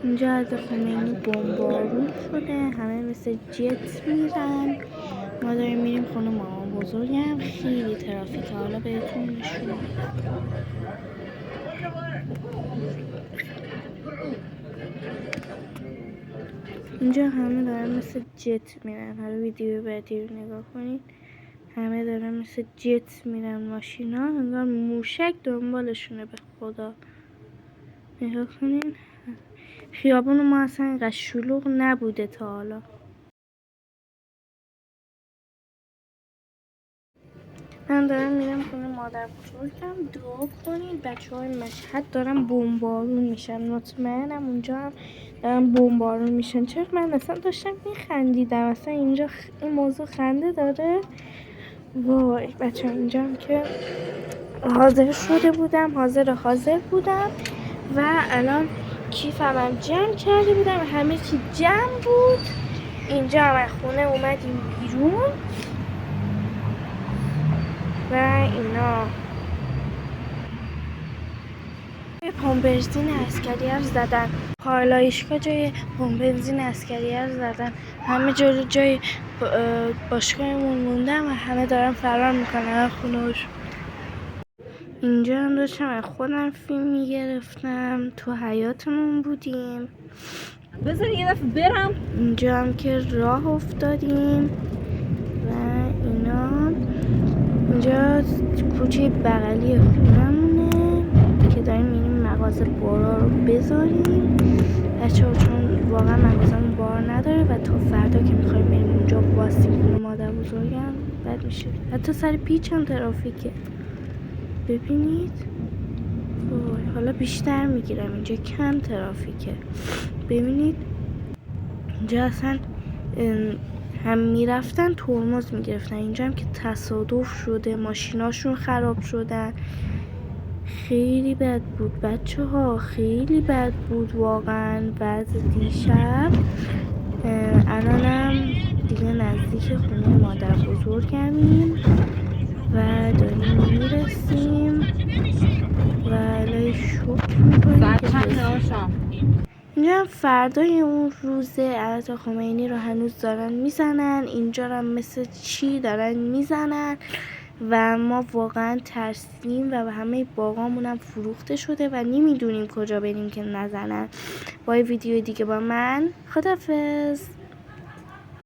اینجا از خمینی بمبارون شده، همه مثل جت میرن. ما داریم میریم خونه مامان بزرگم. خیلی ترافیکه، حالا بهتون نشون میدم. اینجا همه دارن مثل جت میرن. حالا ویدیو بعدی رو نگاه کنید، همه دارن مثل جت میرن. ماشینا انگار موشک دنبالشونه. به خدا نگاه کنین، خیابون ما اصلا اینقدر شلوغ نبوده تا حالا. من دارم میرم خونه مادر بزرگم. دعا کنید، بچه های مشهد دارن بمبارون میشن. مطمئنم اونجا هم دارن بمبارون میشن. چرا من اصلا داشتم میخندیدم، اصلا اینجا این موضوع خنده داره. وای بچه اینجا هم که حاضر شده بودم، حاضر بودم و الان کیفم جمع کرده بودم، همه چی جمع بود. اینجا هم از خونه اومدیم بیرون و اینا. پمپ بنزین عسکری زدن، پالایشگاه جای پمپ بنزین عسکری زدن، همه جای باشگاهمون موندن و همه دارن فرار میکنن خونه‌هاش. اینجا هم داشتم از خودم فیلم میگرفتم، تو حیاتمون بودیم. بذار یه دفعه برم. اینجا هم که راه افتادیم و اینا. اینجا کوچه بغلی خونمونه که داریم میریم مغازه بارا رو بذاریم بچه ها، چون واقعا مغازمون بار نداره و تا فردا که میخوایم بریم اونجا واسیم خونه مادر بزرگم بد میشه. حتی سر پیچ هم ترافیکه، ببینید. حالا بیشتر میگیرم، اینجا کم ترافیکه. ببینید اینجا اصلا هم میرفتن ترمز میگرفتن، اینجا هم که تصادف شده، ماشیناشون خراب شدن. خیلی بد بود بچه ها، خیلی بد بود واقعا. بعد دیشب الانم دیگه نزدیک خونه مادر بزرگمیم و داریم میرسیم و الهی شکر میکنیم که اینجا فردای اون روز علی خمینی رو هنوز دارن میزنن. اینجا رو مثل چی دارن میزنن و ما واقعا ترسیدیم و همه باغامون هم فروخته شده و نمیدونیم کجا بریم که نزنن. با ویدیو دیگه با من، خداحافظ.